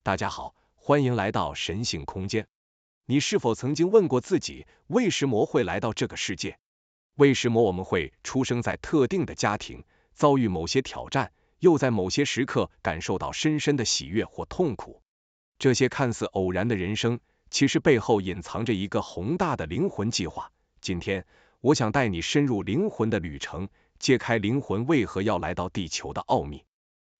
大家好，欢迎来到神性空间。你是否曾经问过自己，为什么会来到这个世界？为什么我们会出生在特定的家庭，遭遇某些挑战，又在某些时刻感受到深深的喜悦或痛苦？这些看似偶然的人生，其实背后隐藏着一个宏大的灵魂计划。今天，我想带你深入灵魂的旅程，揭开灵魂为何要来到地球的奥秘。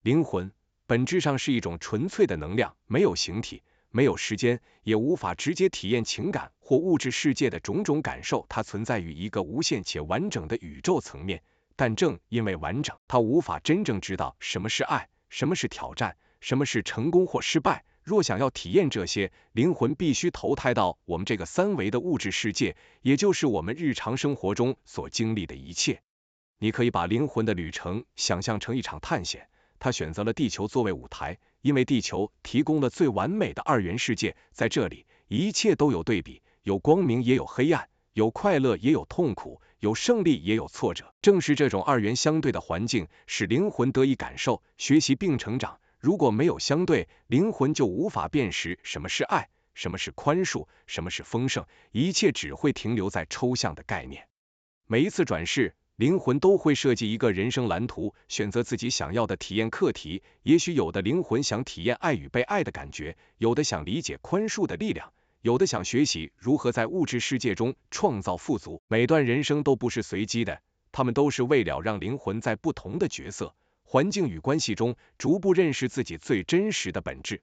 灵魂本质上是一种纯粹的能量，没有形体，没有时间，也无法直接体验情感或物质世界的种种感受。它存在于一个无限且完整的宇宙层面，但正因为完整，它无法真正知道什么是爱，什么是挑战，什么是成功或失败。若想要体验这些，灵魂必须投胎到我们这个三维的物质世界，也就是我们日常生活中所经历的一切。你可以把灵魂的旅程想象成一场探险。他选择了地球作为舞台，因为地球提供了最完美的二元世界。在这里，一切都有对比，有光明也有黑暗，有快乐也有痛苦，有胜利也有挫折。正是这种二元相对的环境，使灵魂得以感受、学习并成长。如果没有相对，灵魂就无法辨识什么是爱，什么是宽恕，什么是丰盛，一切只会停留在抽象的概念。每一次转世，灵魂都会设计一个人生蓝图，选择自己想要的体验课题。也许有的灵魂想体验爱与被爱的感觉，有的想理解宽恕的力量，有的想学习如何在物质世界中创造富足。每段人生都不是随机的，他们都是为了让灵魂在不同的角色、环境与关系中逐步认识自己最真实的本质。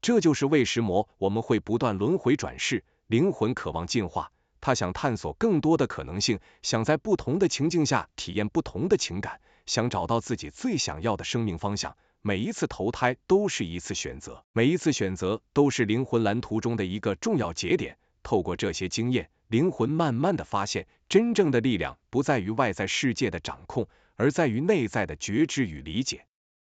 这就是为什么我们会不断轮回转世。灵魂渴望进化，他想探索更多的可能性，想在不同的情境下体验不同的情感，想找到自己最想要的生命方向。每一次投胎都是一次选择，每一次选择都是灵魂蓝图中的一个重要节点。透过这些经验，灵魂慢慢的发现，真正的力量不在于外在世界的掌控，而在于内在的觉知与理解。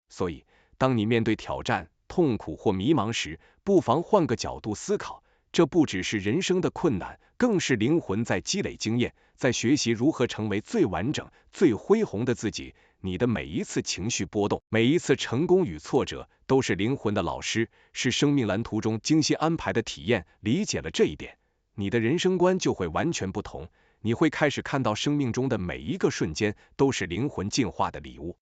所以，当你面对挑战、痛苦或迷茫时，不妨换个角度思考。这不只是人生的困难，更是灵魂在积累经验，在学习如何成为最完整、最恢宏的自己。你的每一次情绪波动，每一次成功与挫折，都是灵魂的老师，是生命蓝图中精心安排的体验。理解了这一点，你的人生观就会完全不同。你会开始看到生命中的每一个瞬间都是灵魂进化的礼物。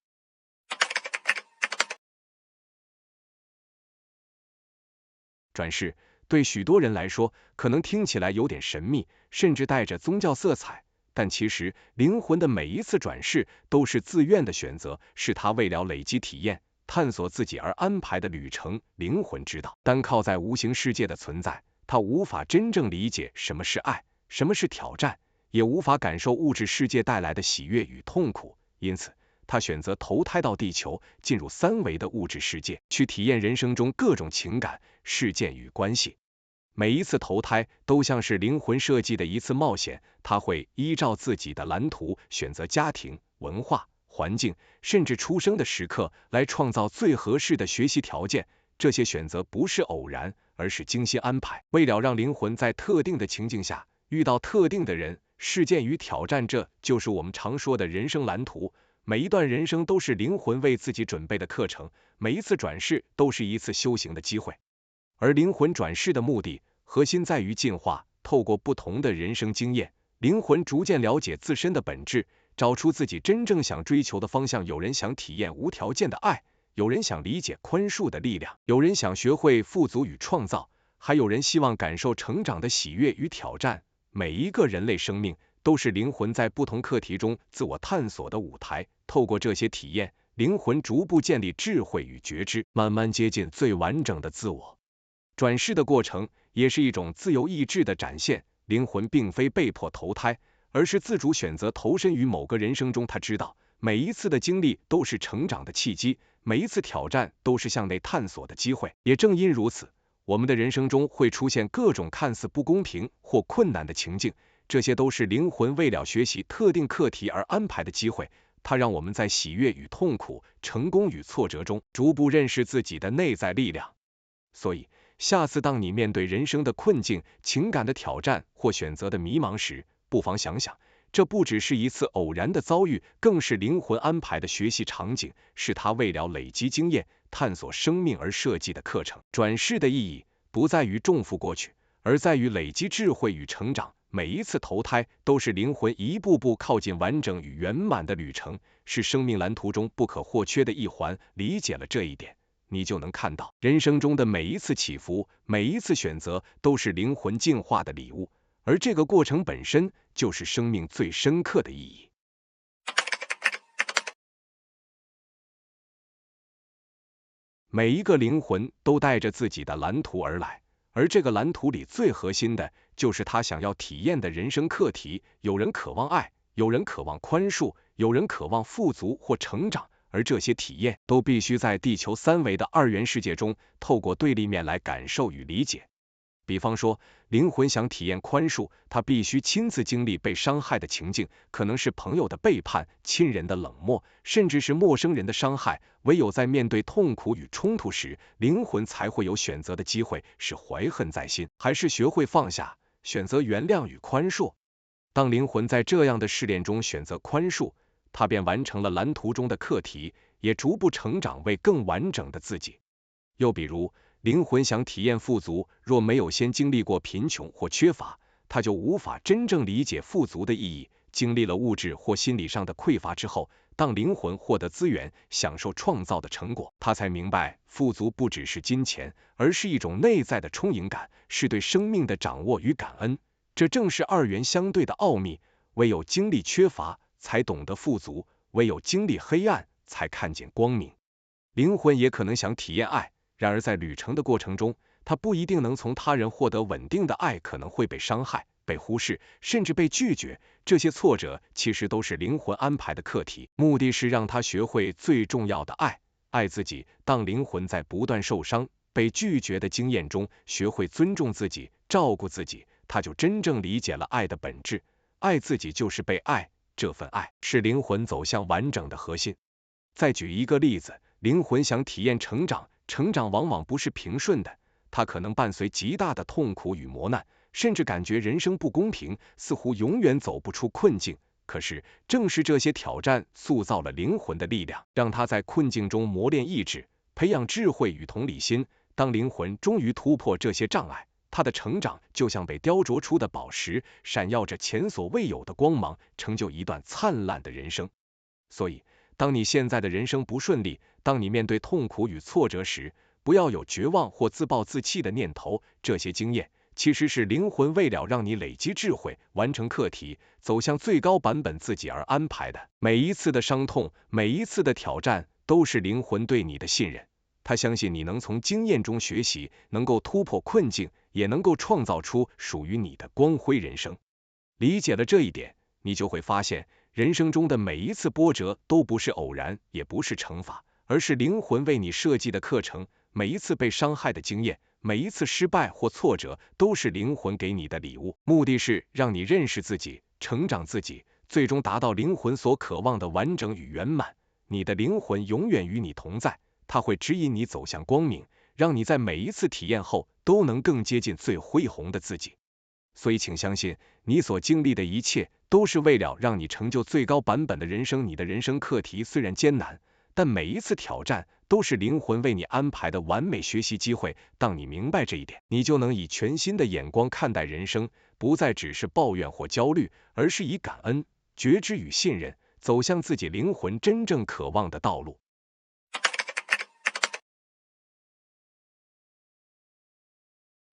转世对许多人来说，可能听起来有点神秘，甚至带着宗教色彩。但其实，灵魂的每一次转世都是自愿的选择，是他为了累积体验、探索自己而安排的旅程。灵魂知道，单靠在无形世界的存在，他无法真正理解什么是爱，什么是挑战，也无法感受物质世界带来的喜悦与痛苦。因此，他选择投胎到地球，进入三维的物质世界，去体验人生中各种情感、事件与关系。每一次投胎都像是灵魂设计的一次冒险，他会依照自己的蓝图选择家庭、文化、环境，甚至出生的时刻，来创造最合适的学习条件。这些选择不是偶然，而是精心安排，为了让灵魂在特定的情境下遇到特定的人、事件与挑战。这就是我们常说的人生蓝图。每一段人生都是灵魂为自己准备的课程，每一次转世都是一次修行的机会。而灵魂转世的目的，核心在于进化。透过不同的人生经验，灵魂逐渐了解自身的本质，找出自己真正想追求的方向。有人想体验无条件的爱，有人想理解宽恕的力量，有人想学会富足与创造，还有人希望感受成长的喜悦与挑战。每一个人类生命都是灵魂在不同课题中自我探索的舞台。透过这些体验，灵魂逐步建立智慧与觉知，慢慢接近最完整的自我。转世的过程也是一种自由意志的展现，灵魂并非被迫投胎，而是自主选择投身于某个人生中。他知道，每一次的经历都是成长的契机，每一次挑战都是向内探索的机会。也正因如此，我们的人生中会出现各种看似不公平或困难的情境，这些都是灵魂为了学习特定课题而安排的机会。它让我们在喜悦与痛苦、成功与挫折中，逐步认识自己的内在力量。所以，下次当你面对人生的困境、情感的挑战或选择的迷茫时，不妨想想，这不只是一次偶然的遭遇，更是灵魂安排的学习场景，是他为了累积经验、探索生命而设计的课程。转世的意义不在于重复过去，而在于累积智慧与成长。每一次投胎都是灵魂一步步靠近完整与圆满的旅程，是生命蓝图中不可或缺的一环。理解了这一点，你就能看到，人生中的每一次起伏，每一次选择，都是灵魂进化的礼物，而这个过程本身就是生命最深刻的意义。每一个灵魂都带着自己的蓝图而来，而这个蓝图里最核心的就是他想要体验的人生课题。有人渴望爱，有人渴望宽恕，有人渴望富足或成长，而这些体验都必须在地球三维的二元世界中，透过对立面来感受与理解。比方说，灵魂想体验宽恕，他必须亲自经历被伤害的情境，可能是朋友的背叛、亲人的冷漠，甚至是陌生人的伤害。唯有在面对痛苦与冲突时，灵魂才会有选择的机会，是怀恨在心，还是学会放下，选择原谅与宽恕。当灵魂在这样的试炼中选择宽恕，他便完成了蓝图中的课题，也逐步成长为更完整的自己。又比如，灵魂想体验富足，若没有先经历过贫穷或缺乏，他就无法真正理解富足的意义。经历了物质或心理上的匮乏之后，当灵魂获得资源，享受创造的成果，他才明白，富足不只是金钱，而是一种内在的充盈感，是对生命的掌握与感恩。这正是二元相对的奥秘，唯有经历缺乏，才懂得富足；唯有经历黑暗，才看见光明。灵魂也可能想体验爱，然而在旅程的过程中，他不一定能从他人获得稳定的爱，可能会被伤害、被忽视，甚至被拒绝。这些挫折其实都是灵魂安排的课题，目的是让他学会最重要的爱，爱自己。当灵魂在不断受伤、被拒绝的经验中，学会尊重自己、照顾自己，他就真正理解了爱的本质。爱自己就是被爱，这份爱是灵魂走向完整的核心。再举一个例子，灵魂想体验成长，成长往往不是平顺的，它可能伴随极大的痛苦与磨难，甚至感觉人生不公平，似乎永远走不出困境。可是，正是这些挑战塑造了灵魂的力量，让他在困境中磨练意志，培养智慧与同理心。当灵魂终于突破这些障碍，他的成长就像被雕琢出的宝石，闪耀着前所未有的光芒，成就一段灿烂的人生。所以，当你现在的人生不顺利，当你面对痛苦与挫折时，不要有绝望或自暴自弃的念头。这些经验其实是灵魂为了让你累积智慧、完成课题、走向最高版本自己而安排的。每一次的伤痛，每一次的挑战，都是灵魂对你的信任。他相信你能从经验中学习，能够突破困境，也能够创造出属于你的光辉人生。理解了这一点，你就会发现，人生中的每一次波折都不是偶然，也不是惩罚，而是灵魂为你设计的课程。每一次被伤害的经验，每一次失败或挫折，都是灵魂给你的礼物，目的是让你认识自己，成长自己，最终达到灵魂所渴望的完整与圆满。你的灵魂永远与你同在，它会指引你走向光明，让你在每一次体验后都能更接近最恢宏的自己。所以请相信，你所经历的一切都是为了让你成就最高版本的人生。你的人生课题虽然艰难，但每一次挑战都是灵魂为你安排的完美学习机会。当你明白这一点，你就能以全新的眼光看待人生，不再只是抱怨或焦虑，而是以感恩、觉知与信任，走向自己灵魂真正渴望的道路。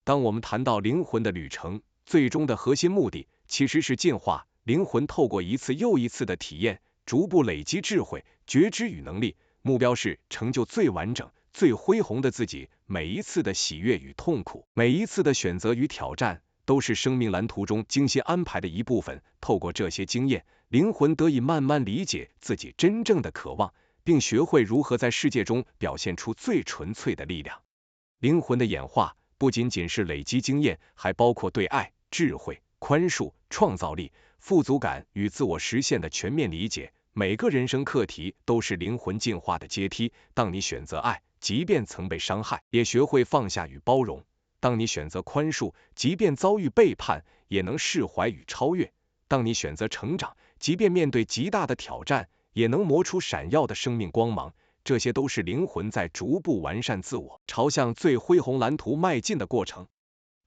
当我们谈到灵魂的旅程，最终的核心目的其实是进化。灵魂透过一次又一次的体验，逐步累积智慧、觉知与能力，目标是成就最完整、最恢宏的自己。每一次的喜悦与痛苦，每一次的选择与挑战，都是生命蓝图中精心安排的一部分。透过这些经验，灵魂得以慢慢理解自己真正的渴望，并学会如何在世界中表现出最纯粹的力量。灵魂的演化不仅仅是累积经验，还包括对爱、智慧、宽恕、创造力、富足感与自我实现的全面理解。每个人生课题都是灵魂进化的阶梯。当你选择爱，即便曾被伤害，也学会放下与包容；当你选择宽恕，即便遭遇背叛，也能释怀与超越。当你选择成长，即便面对极大的挑战，也能磨出闪耀的生命光芒。这些都是灵魂在逐步完善自我，朝向最恢宏蓝图迈进的过程。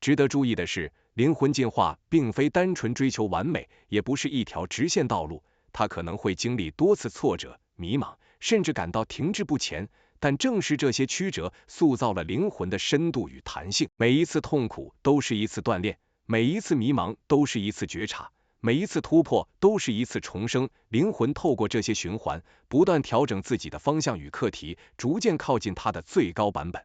值得注意的是，灵魂进化并非单纯追求完美，也不是一条直线道路，它可能会经历多次挫折、迷茫，甚至感到停滞不前。但正是这些曲折，塑造了灵魂的深度与弹性。每一次痛苦都是一次锻炼，每一次迷茫都是一次觉察，每一次突破都是一次重生。灵魂透过这些循环，不断调整自己的方向与课题，逐渐靠近它的最高版本。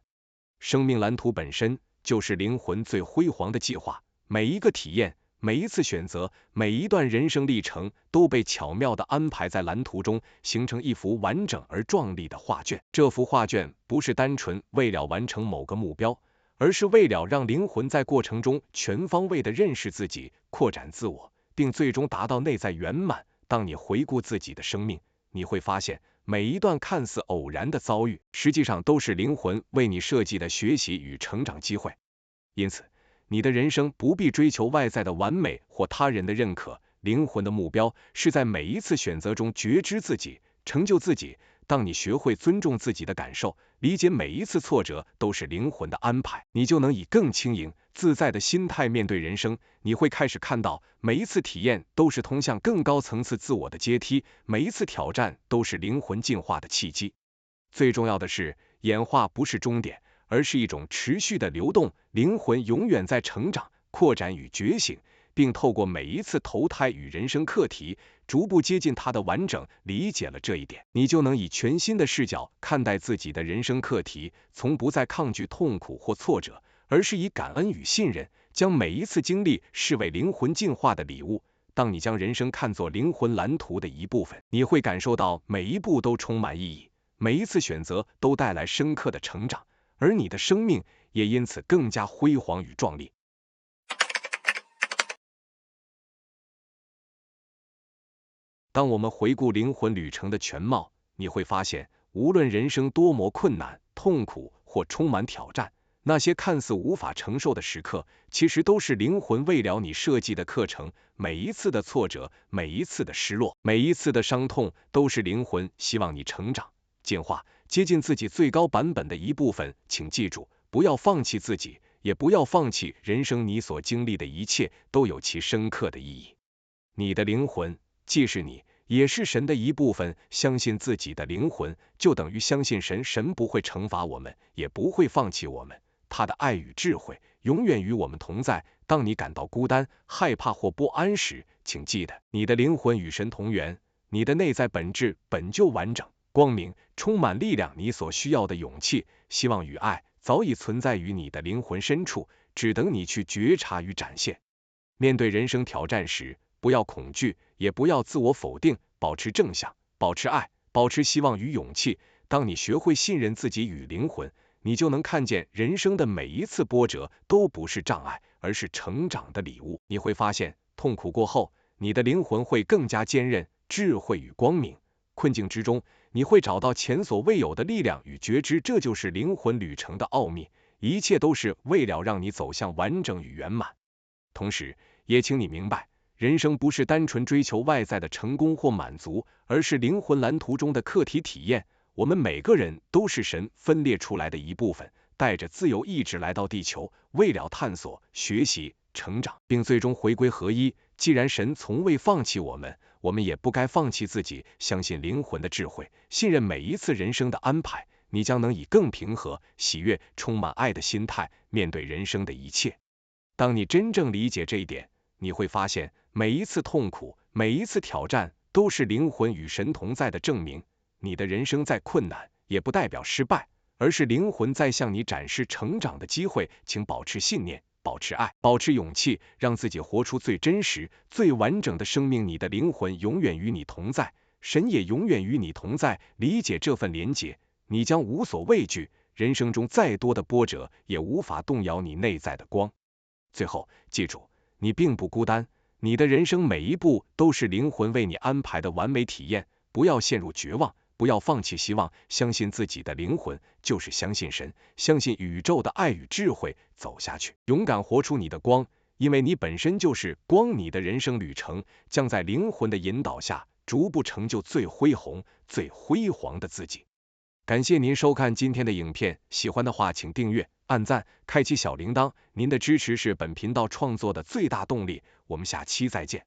生命蓝图本身就是灵魂最辉煌的计划，每一个体验，每一次选择，每一段人生历程都被巧妙地安排在蓝图中，形成一幅完整而壮丽的画卷。这幅画卷不是单纯为了完成某个目标，而是为了让灵魂在过程中全方位地认识自己，扩展自我，并最终达到内在圆满。当你回顾自己的生命，你会发现，每一段看似偶然的遭遇，实际上都是灵魂为你设计的学习与成长机会。因此，你的人生不必追求外在的完美或他人的认可，灵魂的目标是在每一次选择中觉知自己，成就自己。当你学会尊重自己的感受，理解每一次挫折都是灵魂的安排，你就能以更轻盈、自在的心态面对人生。你会开始看到，每一次体验都是通向更高层次自我的阶梯，每一次挑战都是灵魂进化的契机。最重要的是，演化不是终点，而是一种持续的流动，灵魂永远在成长、扩展与觉醒，并透过每一次投胎与人生课题，逐步接近它的完整。理解了这一点，你就能以全新的视角看待自己的人生课题，从不再抗拒痛苦或挫折，而是以感恩与信任，将每一次经历视为灵魂进化的礼物。当你将人生看作灵魂蓝图的一部分，你会感受到每一步都充满意义，每一次选择都带来深刻的成长，而你的生命也因此更加辉煌与壮丽。当我们回顾灵魂旅程的全貌，你会发现，无论人生多么困难、痛苦或充满挑战，那些看似无法承受的时刻，其实都是灵魂为了你设计的课程。每一次的挫折，每一次的失落，每一次的伤痛，都是灵魂希望你成长、进化，接近自己最高版本的一部分。请记住，不要放弃自己，也不要放弃人生。你所经历的一切都有其深刻的意义。你的灵魂既是你，也是神的一部分。相信自己的灵魂，就等于相信神。神不会惩罚我们，也不会放弃我们。他的爱与智慧永远与我们同在。当你感到孤单、害怕或不安时，请记得，你的灵魂与神同源，你的内在本质本就完整、光明，充满力量。你所需要的勇气、希望与爱早已存在于你的灵魂深处，只等你去觉察与展现。面对人生挑战时，不要恐惧，也不要自我否定，保持正向，保持爱，保持希望与勇气。当你学会信任自己与灵魂，你就能看见人生的每一次波折都不是障碍，而是成长的礼物。你会发现，痛苦过后，你的灵魂会更加坚韧、智慧与光明。困境之中，你会找到前所未有的力量与觉知。这就是灵魂旅程的奥秘，一切都是为了让你走向完整与圆满。同时，也请你明白，人生不是单纯追求外在的成功或满足，而是灵魂蓝图中的课题体验。我们每个人都是神分裂出来的一部分，带着自由意志来到地球，为了探索、学习、成长，并最终回归合一。既然神从未放弃我们，我们也不该放弃自己。相信灵魂的智慧，信任每一次人生的安排，你将能以更平和、喜悦、充满爱的心态面对人生的一切。当你真正理解这一点，你会发现，每一次痛苦、每一次挑战，都是灵魂与神同在的证明。你的人生再困难，也不代表失败，而是灵魂在向你展示成长的机会。请保持信念，保持爱，保持勇气，让自己活出最真实、最完整的生命。你的灵魂永远与你同在，神也永远与你同在。理解这份连结，你将无所畏惧，人生中再多的波折也无法动摇你内在的光。最后，记住，你并不孤单，你的人生每一步都是灵魂为你安排的完美体验。不要陷入绝望，不要放弃希望，相信自己的灵魂，就是相信神，相信宇宙的爱与智慧。走下去，勇敢活出你的光，因为你本身就是光，你的人生旅程将在灵魂的引导下，逐步成就最恢宏、最辉煌的自己。感谢您收看今天的影片，喜欢的话请订阅、按赞、开启小铃铛，您的支持是本频道创作的最大动力。我们下期再见。